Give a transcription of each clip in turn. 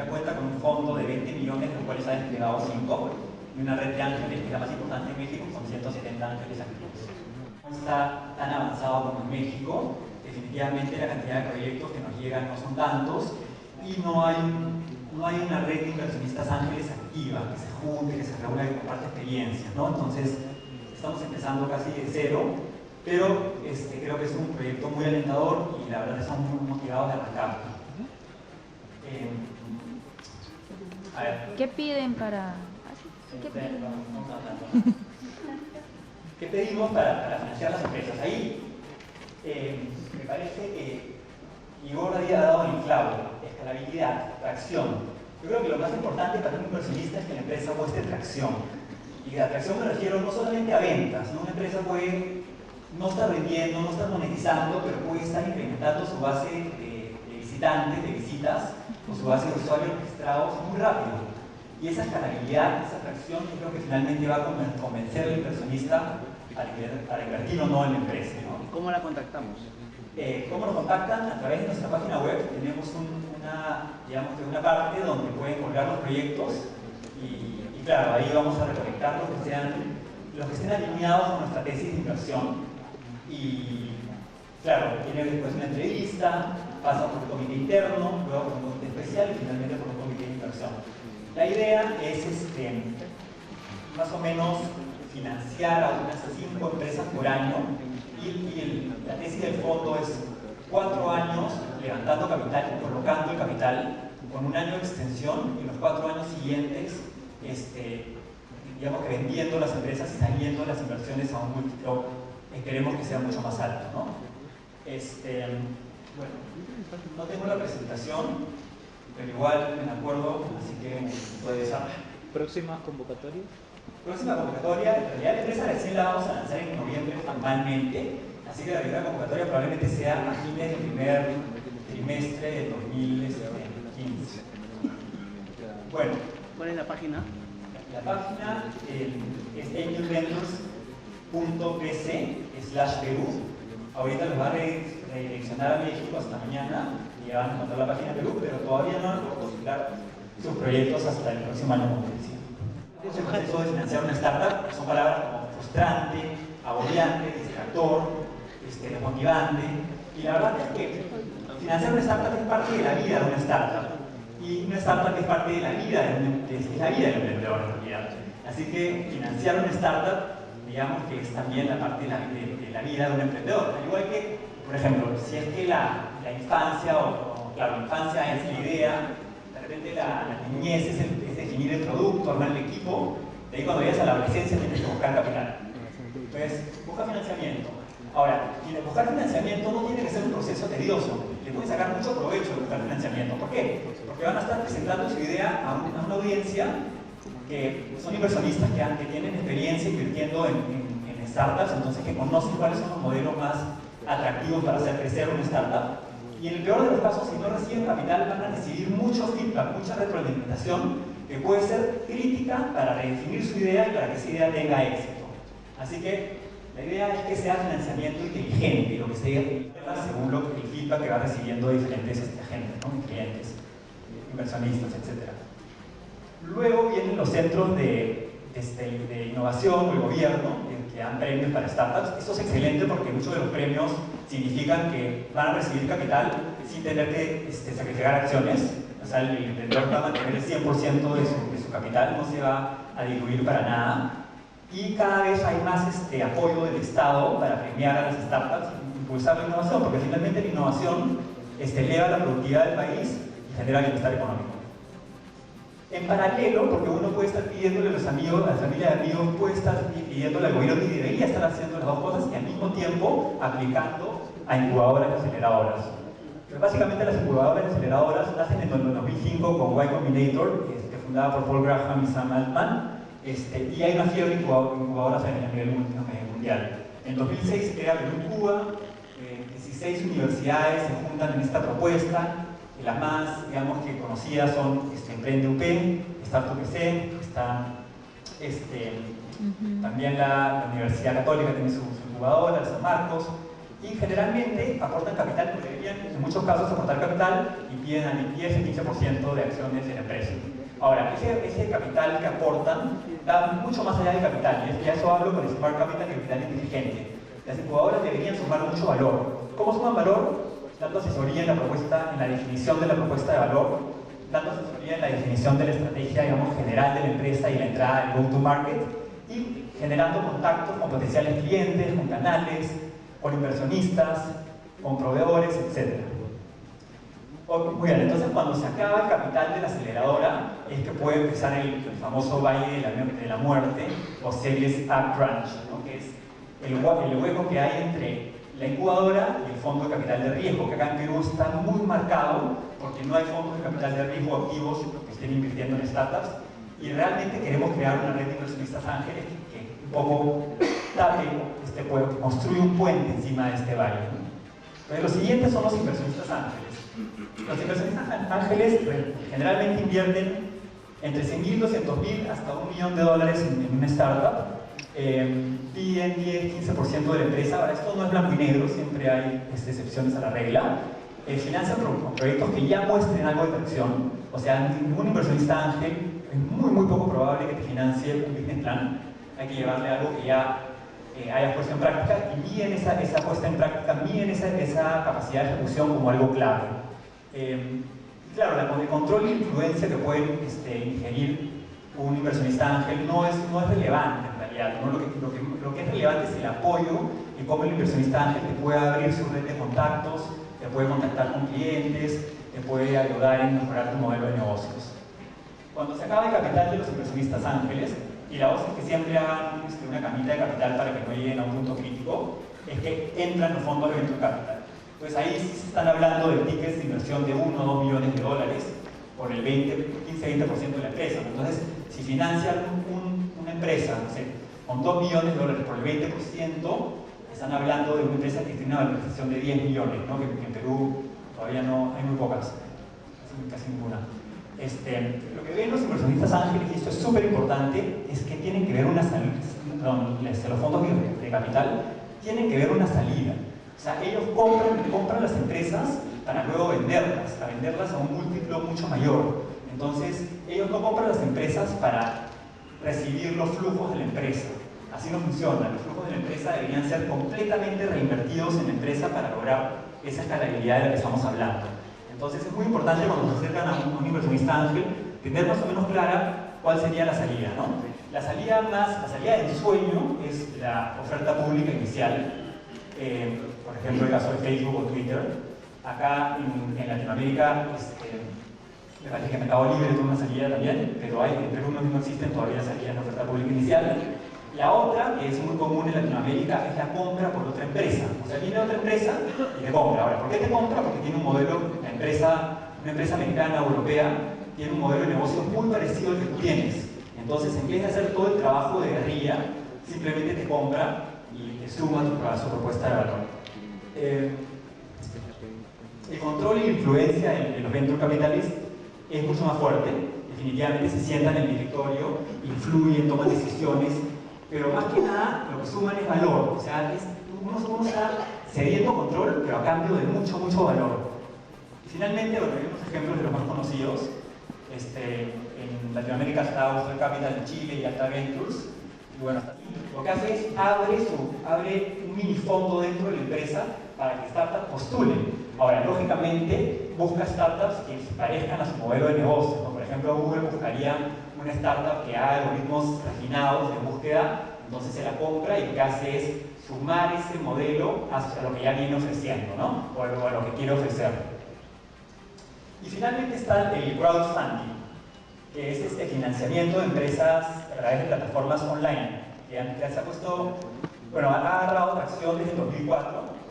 ya cuenta con un fondo de 20 millones, de los cuales ha desplegado 5, y una red de ángeles que es la más importante en México, con 170 ángeles activos. No está tan avanzado como en México, definitivamente la cantidad de proyectos que nos llegan no son tantos, y no hay una red de inversionistas ángeles activa, que se junte, que se reúna, que comparte experiencias, ¿no? Entonces, estamos empezando casi de cero, pero creo que es un proyecto muy alentador y la verdad que estamos muy motivados de arrancar. A ver. ¿Qué piden para...? ¿Qué pedimos para financiar las empresas? Ahí me parece que Igor había dado el clavo: escalabilidad, tracción. Yo creo que lo más importante para un inversionista es que la empresa muestre tracción. Y de atracción me refiero no solamente a ventas, ¿no? Una empresa puede no estar vendiendo, no estar monetizando, pero puede estar incrementando su base de visitantes, de visitas, o su base de usuarios registrados muy rápido. Y esa escalabilidad, esa atracción, yo creo que finalmente va a convencer al inversionista para invertir o no en la empresa, ¿no? ¿Cómo la contactamos? ¿Cómo nos contactan? A través de nuestra página web tenemos una parte donde pueden colgar los proyectos y claro, ahí vamos a recolectar los que estén alineados con nuestra tesis de inversión. Y claro, tiene después una entrevista, pasa por el comité interno, luego por un comité especial y finalmente por un comité de inversión. La idea es más o menos financiar a unas 5 empresas por año y la tesis del fondo es 4 años levantando capital, colocando el capital con un año de extensión y los 4 años siguientes digamos que vendiendo las empresas y saliendo las inversiones a un múltiplo, esperemos que sea mucho más alto, ¿no? Bueno, no tengo la presentación, pero igual me acuerdo, así que puede ser. ¿Próximas convocatorias? Próxima convocatoria, en realidad la empresa recién la vamos a lanzar en noviembre formalmente, así que la primera convocatoria probablemente sea a fines del primer trimestre de 2015. Bueno. ¿Cuál es la página? La página es angelventures.pc/Perú. Ahorita los va a redireccionar a México hasta mañana y ya van a encontrar la página Perú, pero todavía no van a postular sus proyectos hasta el próximo año, como decía. El proceso de financiar una startup son palabras como frustrante, agobiante, distractor, desmotivante, y la verdad es que financiar una startup es parte de la vida de una startup. Y una startup es parte de la vida del emprendedor en realidad. Así que financiar una startup, digamos que es también la parte de la vida de un emprendedor. Al igual que, por ejemplo, si es que la infancia, claro, la infancia es la idea, de repente la niñez es definir el producto, armar el equipo, de ahí cuando llegas a la adolescencia tienes que buscar capital. Entonces, busca financiamiento. Ahora, buscar financiamiento no tiene que ser un proceso tedioso. Le pueden sacar mucho provecho de buscar financiamiento. ¿Por qué? Porque van a estar presentando su idea a una audiencia que son inversionistas que tienen experiencia invirtiendo en startups, entonces que conocen cuáles son los modelos más atractivos para hacer crecer una startup. Y en el peor de los casos, si no reciben capital, van a recibir mucho feedback, mucha retroalimentación que puede ser crítica para redefinir su idea y para que esa idea tenga éxito. Así que la idea es que sea financiamiento inteligente, lo que se diga según el feedback que va recibiendo diferentes agentes, ¿no? Clientes, inversionistas, etc. Luego vienen los centros de innovación o el gobierno que dan premios para startups. Esto es excelente porque muchos de los premios significan que van a recibir capital sin tener que sacrificar acciones. O sea, el emprendedor va a mantener el 100% de su capital, no se va a diluir para nada. Y cada vez hay más apoyo del Estado para premiar a las startups e impulsar la innovación, porque finalmente la innovación eleva la productividad del país y genera bienestar económico. En paralelo, porque uno puede estar pidiéndole a los amigos, a la familia de amigos, puede estar pidiéndole al gobierno y debería estar haciendo las dos cosas y al mismo tiempo aplicando a incubadoras y aceleradoras. Pero básicamente las incubadoras y aceleradoras nacen en el 2005 con Y Combinator, fundada por Paul Graham y Sam Altman. Y hay una fiebre incubadoras a nivel mundial. En 2006 se crea Perú Cuba, 16 universidades se juntan en esta propuesta. Las más, digamos, que conocidas son Emprende UP, Startup UPC, está también la Universidad Católica tiene su incubadora, San Marcos, y generalmente aportan capital, porque deberían en muchos casos aportar capital y piden al 10 y 15% de acciones en la empresa. Ahora, ese capital que aportan da mucho más allá del capital, y ya eso hablo con Smart Capital y capital inteligente. Las incubadoras deberían sumar mucho valor. ¿Cómo suman valor? Dando asesoría en la propuesta, en la definición de la propuesta de valor, dando asesoría en la definición de la estrategia, digamos, general de la empresa y la entrada al go-to-market, y generando contactos con potenciales clientes, con canales, con inversionistas, con proveedores, etc. Muy bien, entonces cuando se acaba el capital de la aceleradora es que puede empezar el famoso valle de la muerte o Series A crunch, ¿no? Que es el hueco que hay entre la incubadora y el fondo de capital de riesgo, que acá en Perú está muy marcado porque no hay fondos de capital de riesgo activos que estén invirtiendo en startups, y realmente queremos crear una red de inversionistas ángeles que un poco tape construye un puente encima de este valle, ¿no? Entonces, los siguientes son los inversionistas ángeles. Los inversionistas ángeles generalmente invierten entre 100.000, 200.000 hasta $1 millón en una startup. Piden 10-15% de la empresa. Ahora, esto no es blanco y negro, siempre hay excepciones a la regla. Financian con proyectos que ya muestren algo de tracción. O sea, ningún inversionista ángel es muy poco probable que te financie un business plan. Hay que llevarle algo que ya hayas puesto en práctica, y miden esa puesta en práctica, miden esa capacidad de ejecución como algo clave. Claro, el control e influencia que pueden ingerir un inversionista ángel no es relevante en realidad, ¿no? Lo que es relevante es el apoyo y cómo el inversionista ángel te puede abrir su red de contactos, te puede contactar con clientes, te puede ayudar en mejorar tu modelo de negocios. Cuando se acaba el capital de los inversionistas ángeles, y la voz es que siempre hagan una camita de capital para que no lleguen a un punto crítico, es que entran los fondos de venture capital. Entonces ahí sí se están hablando de tickets de inversión de 1 o 2 millones de dólares por el 15-20% de la empresa. Entonces, si financian una empresa, no sé, con 2 millones de dólares por el 20%, están hablando de una empresa que tiene una valorización de 10 millones, ¿no? Que en Perú todavía no hay muy pocas, casi ninguna. Lo que ven los inversionistas ángeles, y esto es súper importante, es que tienen que ver una salida, los fondos de capital tienen que ver una salida. O sea, ellos compran las empresas para luego venderlas, a un múltiplo mucho mayor. Entonces, ellos no compran las empresas para recibir los flujos de la empresa. Así no funciona. Los flujos de la empresa deberían ser completamente reinvertidos en la empresa para lograr esa escalabilidad de la que estamos hablando. Entonces es muy importante cuando se acercan a un inversionista ángel tener más o menos clara cuál sería la salida, ¿no? La salida del sueño es la oferta pública inicial, por ejemplo el caso de Facebook o Twitter. Acá en Latinoamérica me parece que Mercado Libre tiene una salida también, pero en Perú no existen todavía salidas de oferta pública inicial. La otra, que es muy común en Latinoamérica, es la compra por otra empresa. O sea, viene otra empresa y te compra. Ahora, ¿por qué te compra? Porque tiene un modelo, una empresa americana o europea, tiene un modelo de negocio muy parecido al que tú tienes. Entonces, en vez de hacer todo el trabajo de guerrilla, simplemente te compra y te suma su propuesta de valor. El control y la influencia en los venture capitalists es mucho más fuerte. Definitivamente se sientan en el directorio, influyen, toman decisiones, pero más que nada lo que suman es valor. O sea, uno está cediendo control, pero a cambio de mucho valor. Y finalmente, bueno, hay unos ejemplos de los más conocidos. En Latinoamérica está Oscar Capital en Chile y Alta Ventures. Y bueno, lo que hace es abre un mini fondo dentro de la empresa para que startups postulen. Ahora, lógicamente, busca startups que se parezcan a su modelo de negocio, ¿no? Por ejemplo, Google buscaría una startup que haga algoritmos refinados de búsqueda, entonces se la compra y lo que hace es sumar ese modelo a lo que ya viene ofreciendo, ¿no? O a lo que quiere ofrecer. Y finalmente está el crowdfunding, que es este financiamiento de empresas a través de plataformas online, que se ha puesto, bueno, ha agarrado tracción desde el 2004,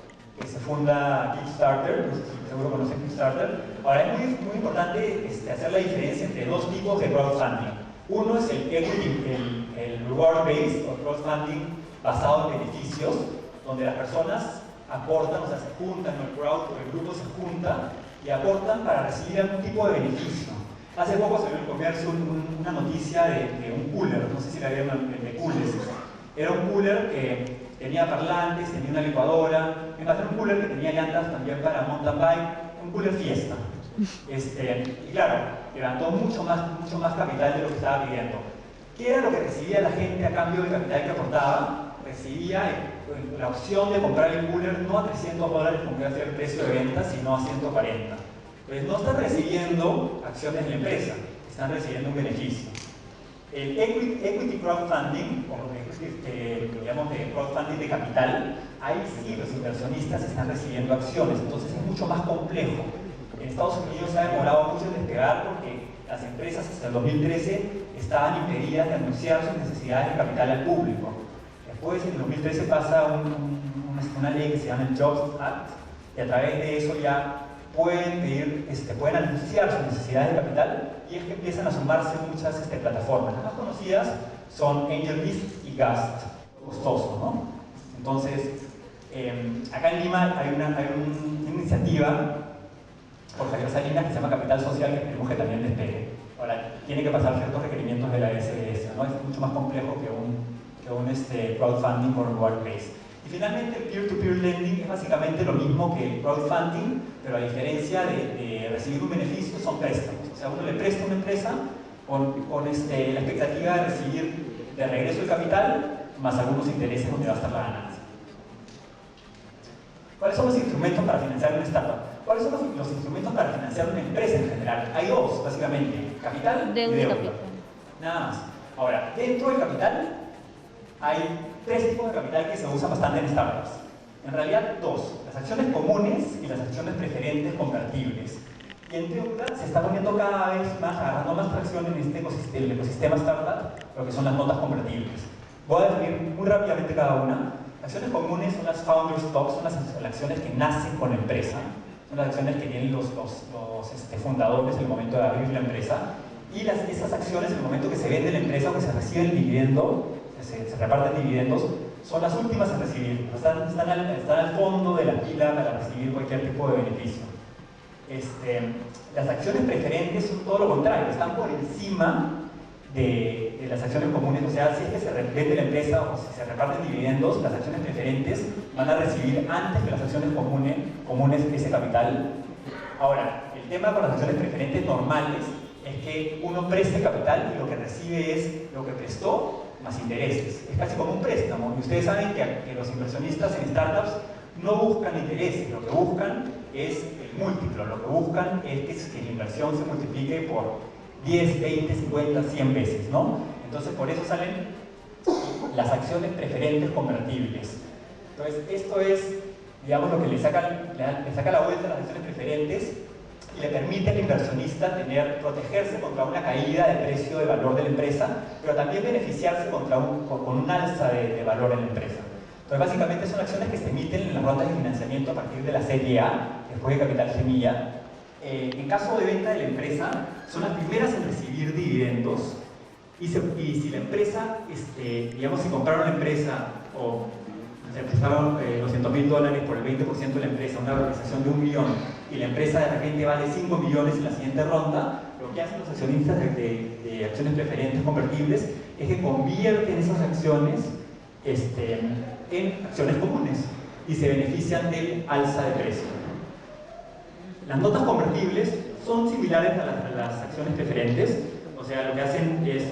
que se funda Kickstarter, no sé si seguro conocen Kickstarter. Ahora es muy importante hacer la diferencia entre dos tipos de crowdfunding. Uno es el reward-based o crowdfunding basado en beneficios, donde las personas aportan, o sea, se juntan, el grupo se junta y aportan para recibir algún tipo de beneficio. Hace poco salió en el comercio una noticia de un cooler, no sé si la vieron, de coolers. Era un cooler que tenía parlantes, tenía una licuadora, era un cooler que tenía llantas también para mountain bike, un cooler fiesta. Y claro, levantó mucho más capital de lo que estaba pidiendo. ¿Qué era lo que recibía la gente a cambio del capital que aportaba? Recibía la opción de comprar el cooler no a $300 como iba a ser el precio de venta, sino a 140. Entonces no están recibiendo acciones de la empresa, están recibiendo un beneficio. El equity crowdfunding, digamos de crowdfunding de capital, ahí sí los inversionistas están recibiendo acciones, entonces es mucho más complejo. En Estados Unidos se ha demorado mucho en despegar porque las empresas hasta el 2013 estaban impedidas de anunciar sus necesidades de capital al público. Después, en el 2013 pasa una ley que se llama el Jobs Act, y a través de eso ya pueden anunciar sus necesidades de capital, y es que empiezan a sumarse muchas plataformas. Las más conocidas son AngelList y Gast, costoso, ¿no? Entonces, acá en Lima hay una iniciativa por Javier Salinas que se llama Capital Social, que esperemos que también despegue. Ahora, tiene que pasar ciertos requerimientos de la SBS, ¿no? Es mucho más complejo que un crowdfunding por workplace. Y finalmente, el peer-to-peer lending es básicamente lo mismo que el crowdfunding, pero a diferencia de recibir un beneficio, son préstamos. O sea, uno le presta a una empresa con la expectativa de recibir de regreso el capital, más algunos intereses donde va a estar la ganancia. ¿Cuáles son los instrumentos para financiar una startup? ¿Cuáles son los instrumentos para financiar una empresa en general? Hay dos, básicamente: capital y deuda. Nada más. Ahora, dentro del capital hay tres tipos de capital que se usan bastante en startups. En realidad, dos: las acciones comunes y las acciones preferentes convertibles. Y en deuda se está poniendo cada vez más, agarrando más tracción en el ecosistema startup, lo que son las notas convertibles. Voy a definir muy rápidamente cada una. Acciones comunes son las founder stocks, son las acciones que nacen con la empresa, son las acciones que tienen los fundadores en el momento de abrir la empresa, y esas acciones en el momento que se vende la empresa o que se recibe el dividendo, se reparten dividendos, son las últimas en recibir, están al fondo de la fila para recibir cualquier tipo de beneficio. Las acciones preferentes son todo lo contrario, están por encima de las acciones comunes. O sea, si es que se vende la empresa o si se reparten dividendos, las acciones preferentes van a recibir antes que las acciones comunes ese capital. Ahora, el tema con las acciones preferentes normales es que uno preste capital y lo que recibe es lo que prestó más intereses. Es casi como un préstamo. Y ustedes saben que los inversionistas en startups no buscan intereses, lo que buscan es el múltiplo, lo que buscan es que la inversión se multiplique por 10, 20, 50, 100 veces, ¿no? Entonces, por eso salen las acciones preferentes convertibles. Entonces, esto es, digamos, lo que le saca la vuelta a las acciones preferentes y le permite al inversionista protegerse contra una caída de precio de valor de la empresa, pero también beneficiarse con un alza de valor en la empresa. Entonces, básicamente son acciones que se emiten en las rondas de financiamiento a partir de la serie A, después de capital semilla. En caso de venta de la empresa, son las primeras en recibir dividendos, y si la empresa, digamos, si compraron la empresa o se prestaron $200.000 por el 20% de la empresa, una valorización de $1 millón, y la empresa de repente vale $5 millones en la siguiente ronda, lo que hacen los accionistas de acciones preferentes convertibles es que convierten esas acciones en acciones comunes y se benefician del alza de precio. Las notas convertibles son similares a las acciones preferentes. O sea, lo que hacen es,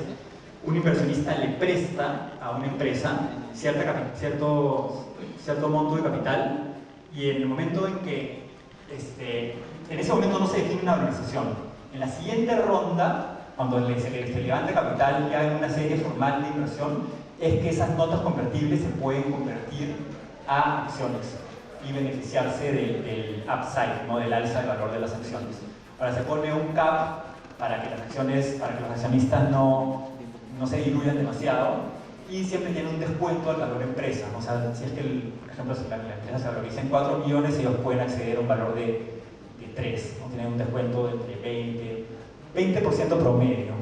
un inversionista le presta a una empresa cierto monto de capital, y en el momento en que en ese momento no se define una valorización. En la siguiente ronda, cuando se levanta capital ya en una serie formal de inversión, es que esas notas convertibles se pueden convertir a acciones y beneficiarse del upside, ¿no? Del alza de valor de las acciones. Ahora se pone un cap para que los accionistas no se diluyan demasiado, y siempre tiene un descuento al valor empresa. O sea, si es que, por ejemplo, si la empresa se valoriza en 4 millones, ellos pueden acceder a un valor de 3, ¿no? Tienen un descuento de entre 20% promedio.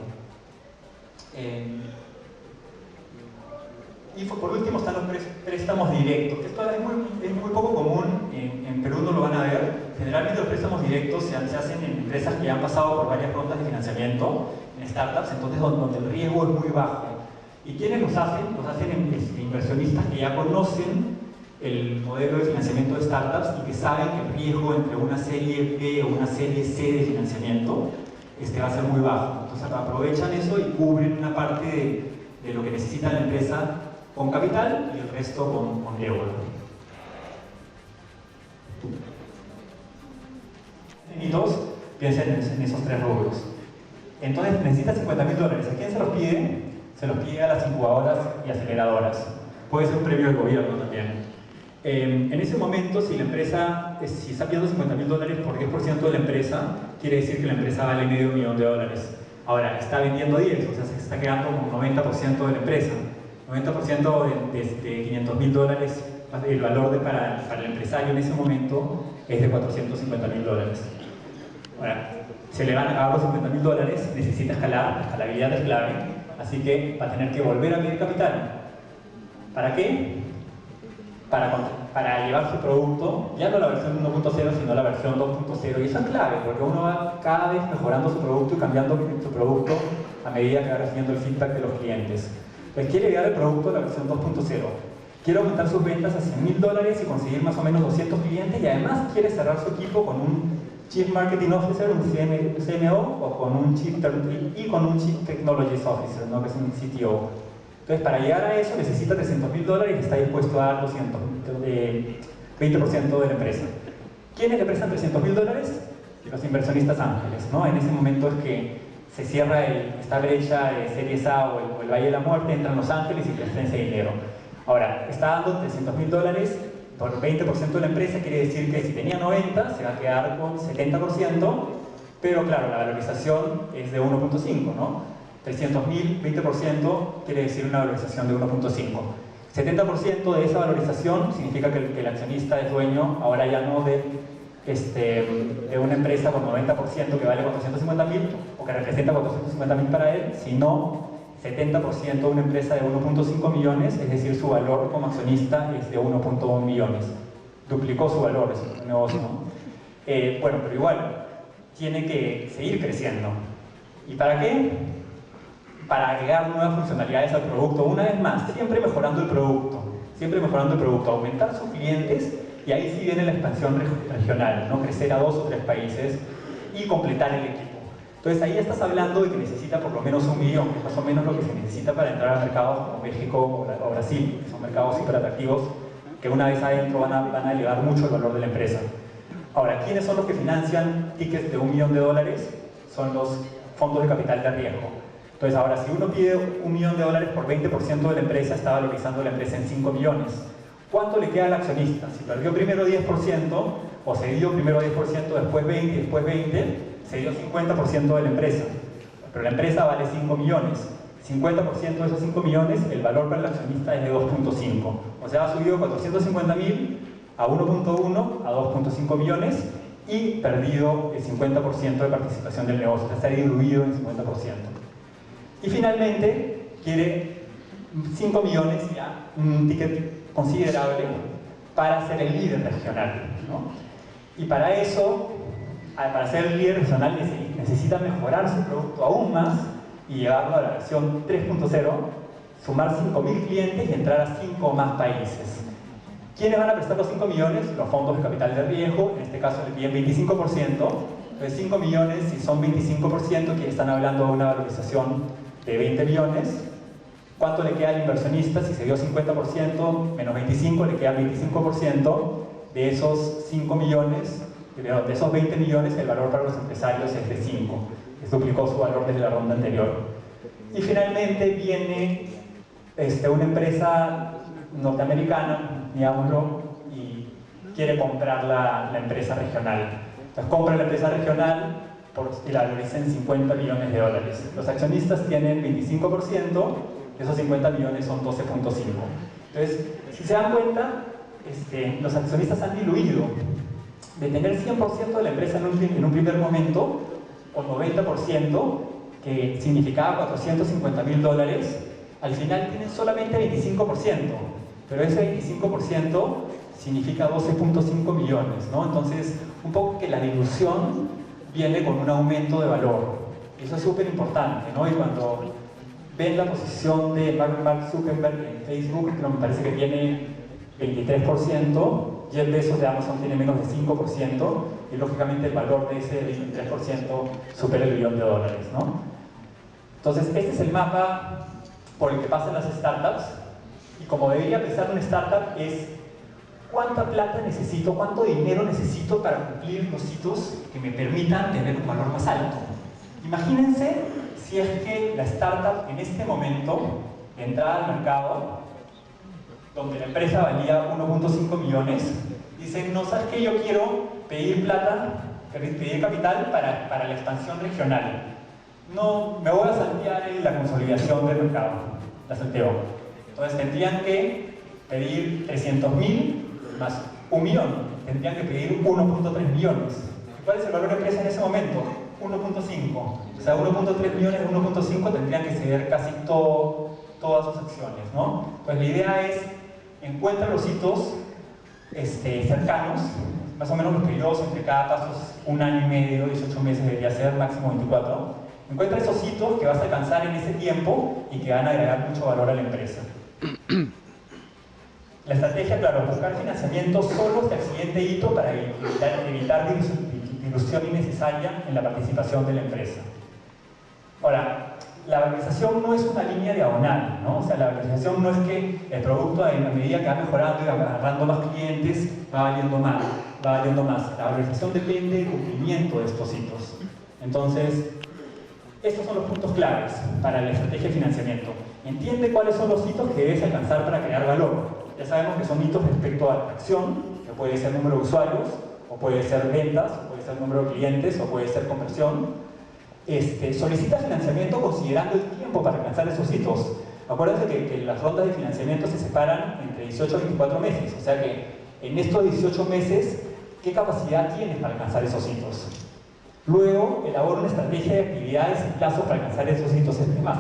Y por último están los préstamos directos. Esto es muy poco común, en Perú no lo van a ver. Generalmente los préstamos directos se hacen en empresas que han pasado por varias rondas de financiamiento, en startups, entonces donde el riesgo es muy bajo. ¿Y quiénes los hacen? Los hacen inversionistas que ya conocen el modelo de financiamiento de startups y que saben que el riesgo entre una serie B o una serie C de financiamiento va a ser muy bajo. Entonces aprovechan eso y cubren una parte de lo que necesita la empresa con capital y el resto con euro. Y dos, piensen en esos tres rubros. Entonces necesita $50.000. ¿A quién se los pide? Se los pide a las incubadoras y aceleradoras. Puede ser un premio del gobierno también. En ese momento, si la empresa, si está pidiendo $50.000 por 10% de la empresa, quiere decir que la empresa vale $500.000. Ahora, está vendiendo 10, o sea, se está quedando con 90% de la empresa. 90% de $500.000, el valor para el empresario en ese momento es de $450.000. Ahora, se le van a acabar los $50.000, necesita escalar, la escalabilidad es clave, así que va a tener que volver a pedir capital. ¿Para qué? Para llevar su producto, ya no la versión 1.0, sino la versión 2.0. Y eso es clave, porque uno va cada vez mejorando su producto y cambiando su producto a medida que va recibiendo el feedback de los clientes. Entonces quiere llevar el producto a la versión 2.0. Quiere aumentar sus ventas a $100.000 y conseguir más o menos 200 clientes, y además quiere cerrar su equipo con un Chief Marketing Officer, un CMO, o con un Chief Technology Officer, ¿no? Que es un CTO. Entonces, para llegar a eso necesita $300.000 y está dispuesto a dar 20% de la empresa. ¿Quiénes le prestan $300.000? Los inversionistas ángeles, ¿no? En ese momento es que se cierra esta brecha de Series A o el Valle de la Muerte, entran los ángeles y prestan ese dinero. Ahora, está dando $300.000 por 20% de la empresa, quiere decir que si tenía 90, se va a quedar con 70%, pero claro, la valorización es de 1.5, ¿no? 300.000, 20% quiere decir una valorización de 1.5. 70% de esa valorización significa que el accionista es dueño ahora ya no de una empresa con 90% que vale 450.000 o que representa 450.000 para él, sino 70% de una empresa de 1.5 millones, es decir, su valor como accionista es de 1.1 millones. Duplicó su valor, es un negocio, ¿no? Bueno, pero igual, tiene que seguir creciendo. ¿Y para qué? Para agregar nuevas funcionalidades al producto, una vez más, siempre mejorando el producto, aumentar sus clientes, y ahí sí viene la expansión regional, ¿no? Crecer a 2 o 3 países y completar el equipo. Entonces ahí estás hablando de que necesita por lo menos 1 millón, que es más o menos lo que se necesita para entrar a mercados como México o Brasil, que son mercados súper atractivos, que una vez adentro van a elevar mucho el valor de la empresa. Ahora, ¿quiénes son los que financian tickets de $1 millón? Son los fondos de capital de riesgo. Entonces ahora, si uno pide $1 millón por 20% de la empresa, está valorizando la empresa en 5 millones. ¿Cuánto le queda al accionista? Si perdió primero 10%, o se dio primero 10%, después 20%, después 20%, se dio 50% de la empresa. Pero la empresa vale 5 millones. 50% de esos 5 millones, el valor para el accionista es de 2.5. O sea, ha subido 450.000 a 1.1 a 2.5 millones y perdido el 50% de participación del negocio. O sea, se ha diluido en 50%. Y finalmente, quiere 5 millones, ya, un ticket considerable para ser el líder regional, ¿no? Y para eso, para ser el líder regional, necesita mejorar su producto aún más y llevarlo a la versión 3.0, sumar 5.000 clientes y entrar a 5 más países. ¿Quiénes van a prestar los 5 millones? Los fondos de capital de riesgo, en este caso le piden 25%. Entonces 5 millones, si son 25%, que están hablando de una valorización de 20 millones. ¿Cuánto le queda al inversionista? Si se dio 50% menos 25, le queda 25%. De esos 5 millones, de esos 20 millones, el valor para los empresarios es de 5. Duplicó su valor desde la ronda anterior. Y finalmente viene una empresa norteamericana, digámoslo, y quiere comprar la empresa regional. Entonces compra la empresa regional y la valoriza en $50 millones. Los accionistas tienen 25%, esos 50 millones son 12.5. Entonces, si se dan cuenta, los accionistas han diluido de tener 100% de la empresa en un primer momento, o 90%, que significaba $450.000, al final tienen solamente 25%, pero ese 25% significa 12.5 millones, ¿no? Entonces, un poco que la dilución viene con un aumento de valor. Eso es súper importante, ¿no? Y cuando ven la posición de Mark Zuckerberg en Facebook, que me parece que tiene 23%, Jeff Bezos de Amazon tiene menos de 5%, y lógicamente el valor de ese 23% supera el billón de dólares, ¿no? Entonces, este es el mapa por el que pasan las startups, y como debería pensar una startup es cuánta plata necesito, cuánto dinero necesito para cumplir los hitos que me permitan tener un valor más alto. Imagínense si es que la startup en este momento de entrada al mercado, donde la empresa valía 1.5 millones, dicen, no, ¿sabes qué? Yo quiero pedir plata, pedir capital para la expansión regional. No, me voy a saltear en la consolidación del mercado, la salteo. Entonces tendrían que pedir 300.000 más 1 millón, tendrían que pedir 1.3 millones. ¿Cuál es el valor de empresa en ese momento? 1.5. O sea, 1.3 millones de 1.5 tendrían que ceder casi todas sus acciones, ¿no? Pues la idea es, encuentra los hitos cercanos, más o menos los periodos entre cada paso es 1 año y medio, 18 meses debería ser, máximo 24. Encuentra esos hitos que vas a alcanzar en ese tiempo y que van a agregar mucho valor a la empresa. La estrategia, claro, buscar financiamiento solo hasta el siguiente hito para evitar dilución innecesaria en la participación de la empresa. Ahora, la valorización no es una línea diagonal, ¿no? O sea, la valorización no es que el producto a medida que va mejorando y va agarrando más clientes va valiendo más, La valorización depende del cumplimiento de estos hitos. Entonces, estos son los puntos claves para la estrategia de financiamiento. Entiende cuáles son los hitos que debes alcanzar para crear valor. Ya sabemos que son hitos respecto a la acción, que puede ser número de usuarios, o puede ser ventas, o puede ser número de clientes, o puede ser conversión. Solicita financiamiento considerando el tiempo para alcanzar esos hitos. Acuérdense que las rondas de financiamiento se separan entre 18 y 24 meses, o sea que en estos 18 meses, ¿qué capacidad tienes para alcanzar esos hitos? Luego, elabora una estrategia de actividades y plazos para alcanzar esos hitos. Es más,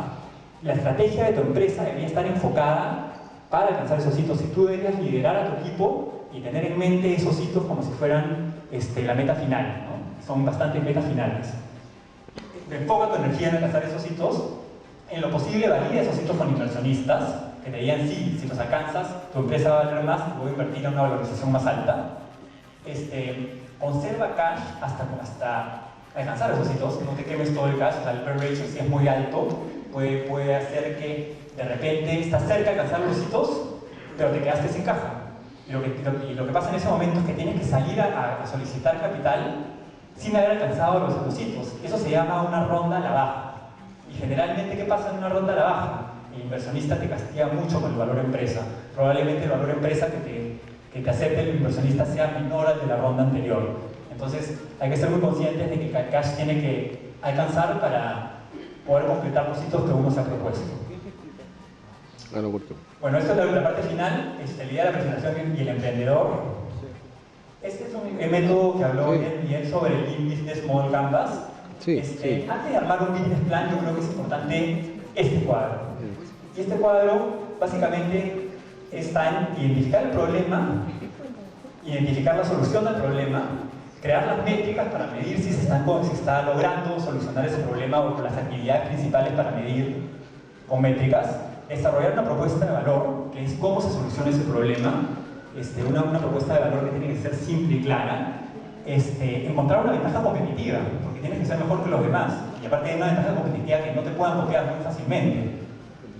la estrategia de tu empresa debería estar enfocada para alcanzar esos hitos, y tú deberías liderar a tu equipo y tener en mente esos hitos como si fueran la meta final, ¿no? Son bastantes metas finales. Enfoca tu energía en alcanzar esos hitos. En lo posible, valida esos hitos con inversionistas que te digan, sí, si los alcanzas, tu empresa va a valer más y voy a invertir en una valorización más alta. Conserva cash hasta alcanzar esos hitos, no te quemes todo el cash. O sea, el burn ratio, si es muy alto, puede hacer que de repente estás cerca de alcanzar los hitos, pero te quedaste sin caja. Y lo que pasa en ese momento es que tienes que salir a solicitar capital sin haber alcanzado los hitos. Eso se llama una ronda a la baja. Y generalmente, ¿qué pasa en una ronda a la baja? El inversionista te castiga mucho con el valor empresa. Probablemente el valor empresa que te acepte el inversionista sea menor al de la ronda anterior. Entonces, hay que ser muy conscientes de que el cash tiene que alcanzar para poder completar los hitos que uno se ha propuesto. Bueno, esto es la parte final, la idea de la presentación y el emprendedor. Este es un método que habló bien sobre el Lean Business Model Canvas. Antes de armar un business plan, yo creo que es importante este cuadro. Y este cuadro, básicamente, está en identificar el problema, identificar la solución al problema, crear las métricas para medir si se está logrando solucionar ese problema o las actividades principales para medir con métricas, desarrollar una propuesta de valor, que es cómo se soluciona ese problema, una propuesta de valor que tiene que ser simple y clara, encontrar una ventaja competitiva, porque tienes que ser mejor que los demás, y aparte hay una ventaja competitiva que no te puedan copiar muy fácilmente.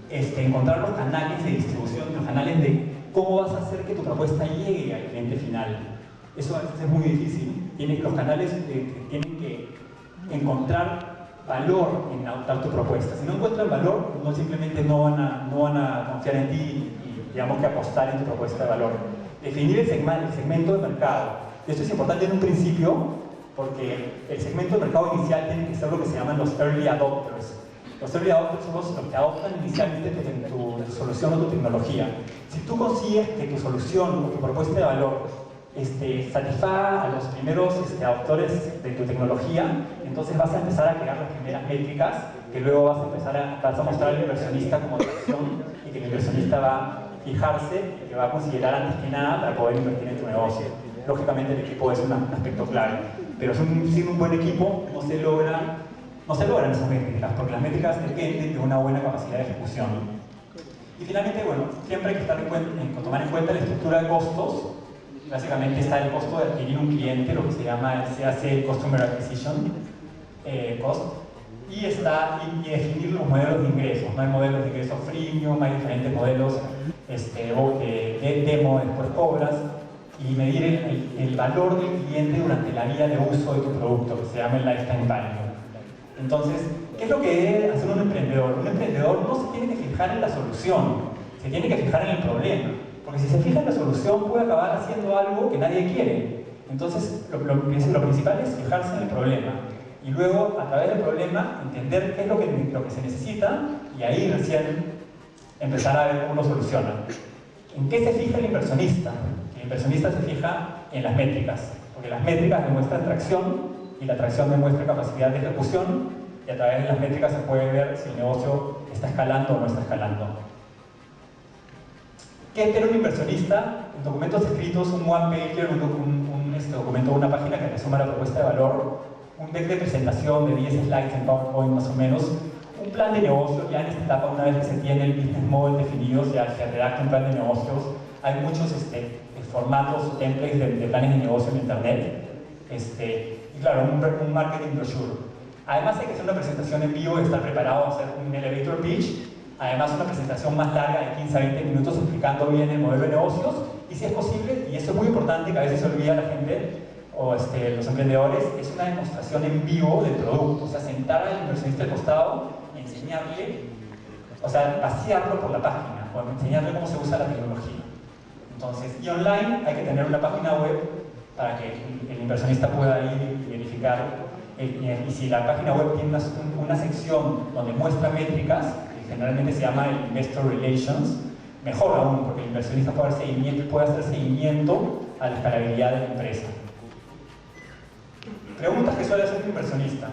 Encontrar los canales de distribución, los canales de cómo vas a hacer que tu propuesta llegue al cliente final. Eso a veces es muy difícil. Los canales tienen que encontrar valor en adoptar tu propuesta. Si no encuentran valor, simplemente no van a confiar en ti y digamos que apostar en tu propuesta de valor. Definir el segmento de mercado. Esto es importante en un principio porque el segmento de mercado inicial tiene que ser lo que se llaman los early adopters. Los early adopters son los que adoptan inicialmente tu solución o tu tecnología. Si tú consigues que tu solución o tu propuesta de valor satisfaga a los primeros adoptores de tu tecnología, entonces vas a empezar a crear las primeras métricas que luego vas a mostrar al inversionista como dirección, y que el inversionista va a fijarse y que va a considerar antes que nada para poder invertir en tu negocio. Lógicamente el equipo es un aspecto clave, pero sin un buen equipo no se logra no se logran esas métricas, porque las métricas dependen de una buena capacidad de ejecución. Y finalmente, bueno, siempre hay que tomar en cuenta la estructura de costos. Básicamente está el costo de adquirir un cliente, lo que se llama el CAC, el Customer Acquisition Cost, y definir los modelos de ingresos. ¿No? Hay modelos de ingresos freemium, hay diferentes modelos de demo, después cobras, y medir el valor del cliente durante la vida de uso de tu producto, que se llama el lifetime value. Entonces, ¿qué es lo que debe hacer un emprendedor? Un emprendedor no se tiene que fijar en la solución, se tiene que fijar en el problema. Porque si se fija en la solución, puede acabar haciendo algo que nadie quiere. Entonces, lo principal es fijarse en el problema. Y luego, a través del problema, entender qué es lo que se necesita y ahí recién empezar a ver cómo lo soluciona. ¿En qué se fija el inversionista? El inversionista se fija en las métricas, porque las métricas demuestran tracción y la tracción demuestra capacidad de ejecución, y a través de las métricas se puede ver si el negocio está escalando o no está escalando. ¿Qué espera un inversionista? En documentos escritos, un one-pager, un documento de una página que resuma la propuesta de valor, un deck de presentación de 10 slides en PowerPoint más o menos, un plan de negocio. Ya en esta etapa, una vez que se tiene el business model definido, ya se redacta un plan de negocios. Hay muchos formatos, templates de planes de negocio en internet. Y claro, un marketing brochure. Además hay que hacer una presentación en vivo y estar preparado a hacer un elevator pitch. Además una presentación más larga de 15 a 20 minutos explicando bien el modelo de negocios. Y si es posible, y esto es muy importante, que a veces se olvida la gente o los emprendedores, es una demostración en vivo del producto. O sea, sentar al inversionista al costado y enseñarle, o sea, pasearlo por la página o enseñarle cómo se usa la tecnología. Entonces, y online hay que tener una página web para que el inversionista pueda ir y verificar. Y si la página web tiene una sección donde muestra métricas, que generalmente se llama el Investor Relations, mejor aún, porque el inversionista puede hacer seguimiento a la escalabilidad de la empresa. Preguntas que suele hacer un inversionista.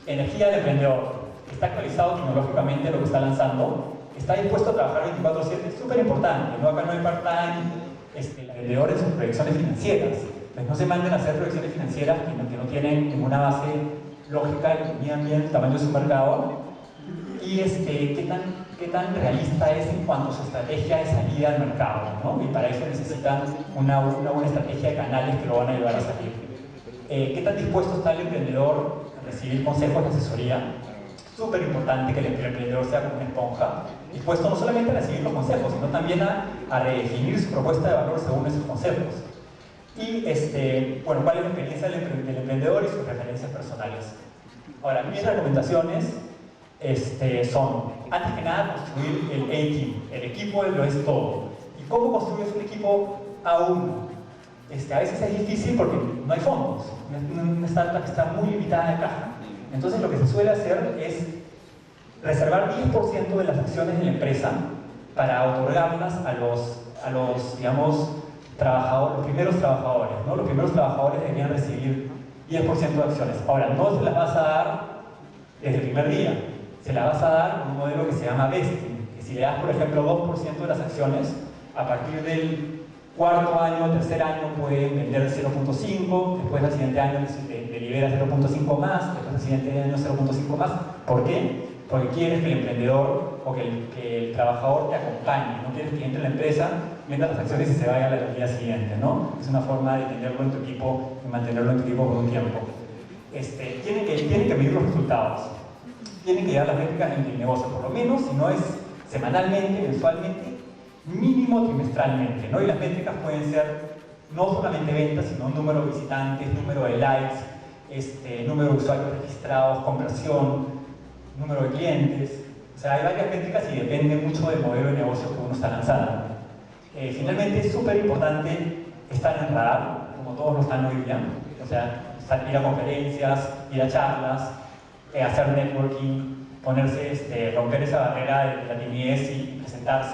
Energía del emprendedor. ¿Está actualizado tecnológicamente lo que está lanzando? ¿Está dispuesto a trabajar 24/7? Es súper importante, ¿no? Acá no hay part-time. Emprendedores en sus proyecciones financieras. Pues no se manden a hacer proyecciones financieras que no tienen ninguna base lógica y que midan bien el tamaño de su mercado. Y qué tan realista es en cuanto a su estrategia de salida al mercado, ¿no? Y para eso necesitan una buena estrategia de canales que lo van a ayudar a salir. ¿Qué tan dispuesto está el emprendedor a recibir consejos de asesoría? Súper importante que el emprendedor sea como una esponja, dispuesto no solamente a recibir los consejos, sino también a redefinir su propuesta de valor según esos consejos. Y, bueno, ¿cuál es la experiencia del emprendedor y sus referencias personales? Ahora, mis recomendaciones son, antes que nada, construir el A-Team. El equipo lo es todo. ¿Y cómo construyes un equipo A1? A veces es difícil porque no hay fondos. Una startup está muy limitada de caja. Entonces, lo que se suele hacer es reservar 10% de las acciones de la empresa para otorgarlas a los digamos, los primeros trabajadores, ¿no? Los primeros trabajadores deberían recibir 10% de acciones. Ahora, no se las vas a dar desde el primer día. Se las vas a dar con un modelo que se llama vesting, que si le das, por ejemplo, 2% de las acciones, a partir del cuarto año, tercer año pueden vender 0.5, después del siguiente año le libera 0.5 más, después del siguiente año 0.5 más. ¿Por qué? Porque quieres que el emprendedor o que el trabajador te acompañe, no quieres que entre en la empresa, venda las acciones y se vaya al día siguiente, ¿no? Es una forma de tenerlo en tu equipo y mantenerlo en tu equipo por un tiempo. Tienen que medir los resultados, tienen que llevar las métricas del negocio, por lo menos, si no es semanalmente, mensualmente, mínimo trimestralmente, ¿no? Y las métricas pueden ser no solamente ventas, sino número de visitantes, número de likes, número de usuarios registrados, conversión, número de clientes. O sea, hay varias métricas y depende mucho del modelo de negocio que uno está lanzando. Finalmente, es súper importante estar en radar, como todos lo están hoy día. O sea, ir a conferencias, ir a charlas, hacer networking, romper esa barrera de la timidez y presentar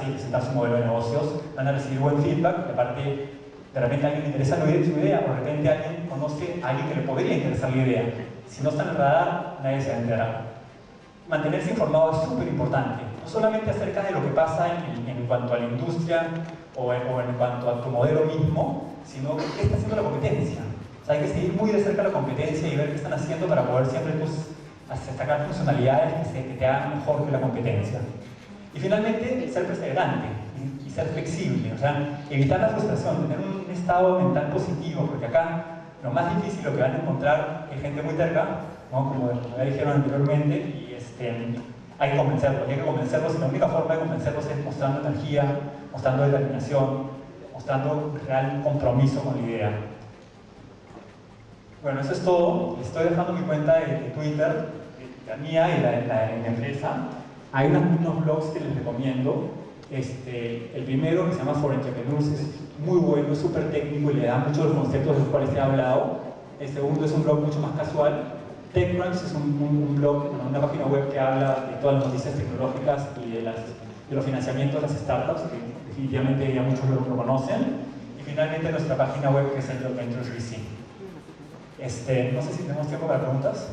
su modelo de negocios. Van a recibir buen feedback, de repente a alguien le interesa su idea, o de repente alguien conoce a alguien que le podría interesar la idea. Si no están en radar, nadie se va a enterar. Mantenerse informado es súper importante, no solamente acerca de lo que pasa en cuanto a la industria o en cuanto a tu modelo mismo, sino qué está haciendo la competencia. O sea, hay que seguir muy de cerca la competencia y ver qué están haciendo para poder siempre hasta sacar funcionalidades que te hagan mejor que la competencia. Y finalmente, ser perseverante y ser flexible, o sea, evitar la frustración, tener un estado mental positivo, porque acá lo más difícil, lo que van a encontrar es gente muy terca, ¿no? Como ya dijeron anteriormente, y hay que convencerlos, y la única forma de convencerlos es mostrando energía, mostrando determinación, mostrando real compromiso con la idea. Bueno, eso es todo. Les estoy dejando mi cuenta de Twitter, la mía y la de la empresa. Hay unos blogs que les recomiendo. El primero, que se llama For Entrepreneurs, es muy bueno, es súper técnico y le da muchos de los conceptos de los cuales he hablado. El segundo es un blog mucho más casual. TechCrunch es un blog, una página web que habla de todas las noticias tecnológicas y de los financiamientos de las startups, que definitivamente ya muchos lo conocen. Y finalmente nuestra página web, que es el Blog Ventures VC. No sé si tenemos tiempo para preguntas.